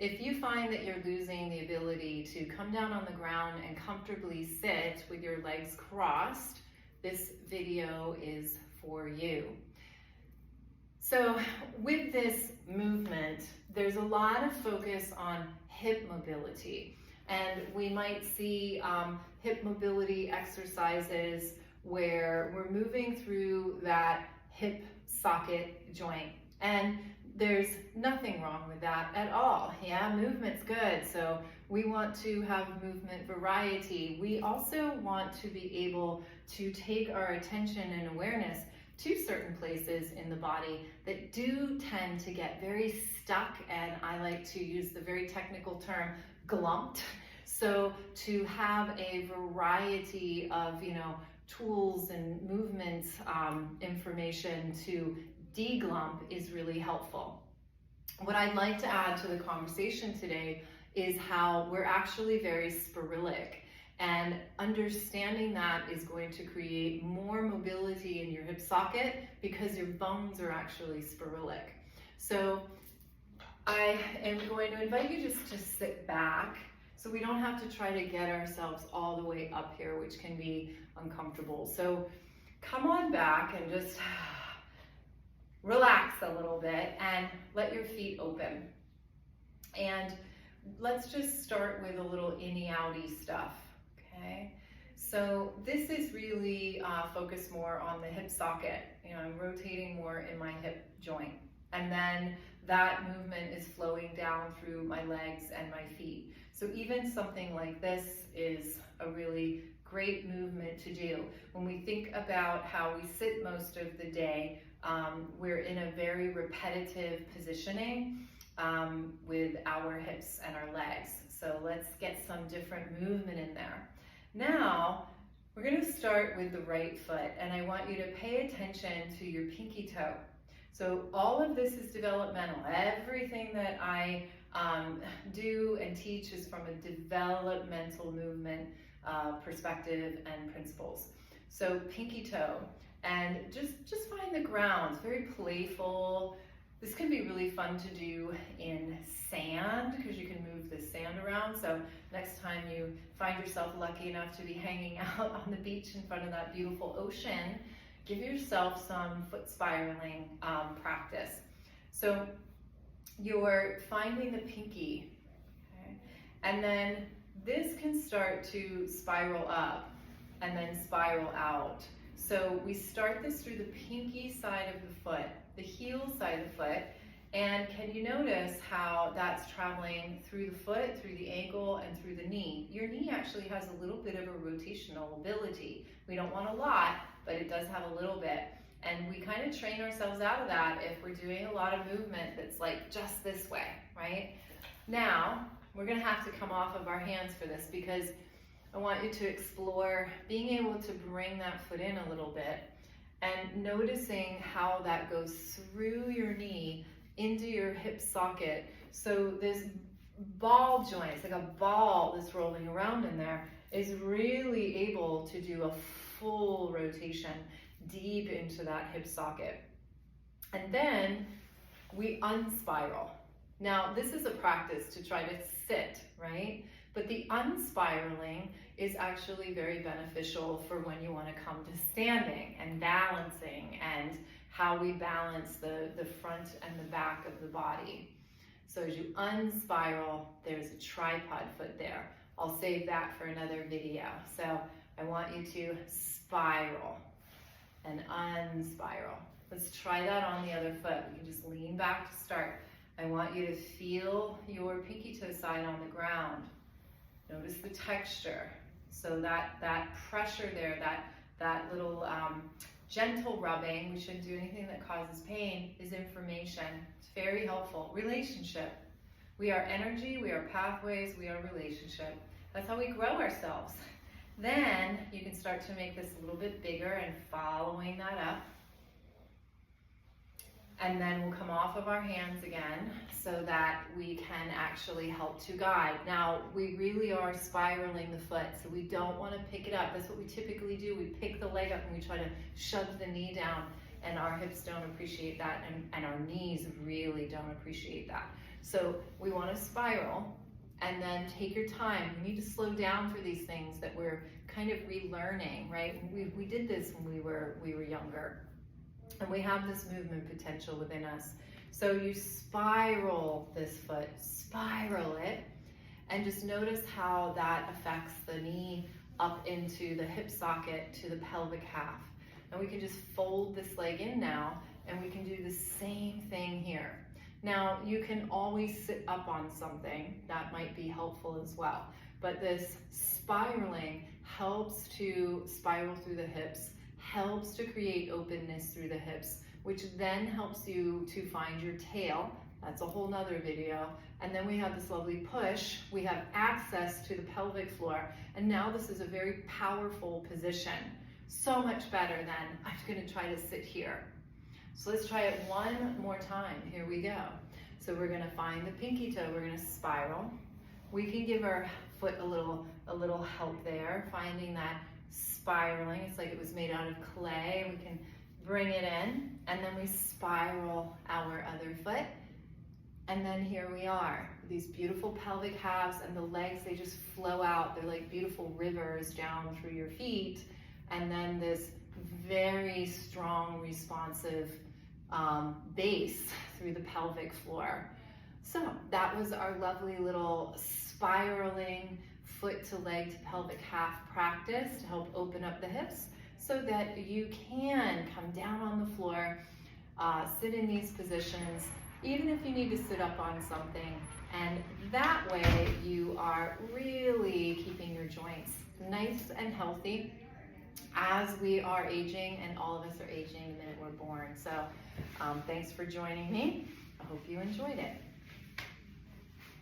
If you find that you're losing the ability to come down on the ground and comfortably sit with your legs crossed, this video is for you. So with this movement, there's a lot of focus on hip mobility. And we might see hip mobility exercises where we're moving through that hip socket joint. And there's nothing wrong with that at all. Yeah, movement's good. So we want to have movement variety. We also want to be able to take our attention and awareness to certain places in the body that do tend to get very stuck, and I like to use the very technical term glumped. So to have a variety of tools and movement information to deglump is really helpful. What I'd like to add to the conversation today is how we're actually very sporullic. And understanding that is going to create more mobility in your hip socket because your bones are actually sporullic. So I am going to invite you just to sit back so we don't have to try to get ourselves all the way up here, which can be uncomfortable. So come on back and just relax a little bit and let your feet open. And let's just start with a little innie-outie stuff. Okay, so this is really focused more on the hip socket. I'm rotating more in my hip joint. And then that movement is flowing down through my legs and my feet. So even something like this is a really great movement to do. When we think about how we sit most of the day, we're in a very repetitive positioning with our hips and our legs. So let's get some different movement in there. Now, we're going to start with the right foot, and I want you to pay attention to your pinky toe. So all of this is developmental. Everything that I do and teach is from a developmental movement perspective and principles. So pinky toe, and just find the ground. It's very playful. This can be really fun to do in sand because you can move the sand around. So next time you find yourself lucky enough to be hanging out on the beach in front of that beautiful ocean, give yourself some foot spiraling practice. So you're finding the pinky, okay? And then this can start to spiral up and then spiral out. So we start this through the pinky side of the foot, the heel side of the foot, and can you notice how that's traveling through the foot, through the ankle, and through the knee? Your knee actually has a little bit of a rotational ability. We don't want a lot, but it does have a little bit. And we kind of train ourselves out of that if we're doing a lot of movement that's like just this way, right? Now, we're gonna have to come off of our hands for this because I want you to explore being able to bring that foot in a little bit and noticing how that goes through your knee into your hip socket. So this ball joint, it's like a ball that's rolling around in there, is really able to do a full rotation deep into that hip socket. And then we unspiral. Now, this is a practice to try to sit, right? But the unspiraling is actually very beneficial for when you want to come to standing and balancing and how we balance the front and the back of the body. So as you unspiral, there's a tripod foot there. I'll save that for another video. So I want you to spiral and unspiral. Let's try that on the other foot. You can just lean back to start. I want you to feel your pinky toe side on the ground. Notice the texture. So that pressure there, that little gentle rubbing, we shouldn't do anything that causes pain, is information. It's very helpful. Relationship. We are energy, we are pathways, we are relationship. That's how we grow ourselves. Then you can start to make this a little bit bigger and following that up. And then we'll come off of our hands again so that we can actually help to guide. Now, we really are spiraling the foot, so we don't want to pick it up. That's what we typically do. We pick the leg up and we try to shove the knee down, and our hips don't appreciate that, and our knees really don't appreciate that. So we want to spiral and then take your time. We need to slow down for these things that we're kind of relearning, right? We did this when we were younger, and we have this movement potential within us. So you spiral this foot, spiral it, and just notice how that affects the knee up into the hip socket to the pelvic half. And we can just fold this leg in now, and we can do the same thing here. Now, you can always sit up on something. That might be helpful as well. But this spiraling helps to spiral through the hips, helps to create openness through the hips, which then helps you to find your tail. That's a whole nother video. And then we have this lovely push. We have access to the pelvic floor. And now this is a very powerful position. So much better than I'm gonna try to sit here. So let's try it one more time. Here we go. So we're gonna find the pinky toe. We're gonna spiral. We can give our foot a little help there, finding that spiraling. It's like it was made out of clay. We can bring it in, and then we spiral our other foot. And then here we are, these beautiful pelvic halves, and the legs, they just flow out. They're like beautiful rivers down through your feet. And then this very strong, responsive base through the pelvic floor. So that was our lovely little spiraling foot to leg to pelvic half practice to help open up the hips so that you can come down on the floor, sit in these positions, even if you need to sit up on something. And that way you are really keeping your joints nice and healthy as we are aging, and all of us are aging the minute we're born. So thanks for joining me. I hope you enjoyed it.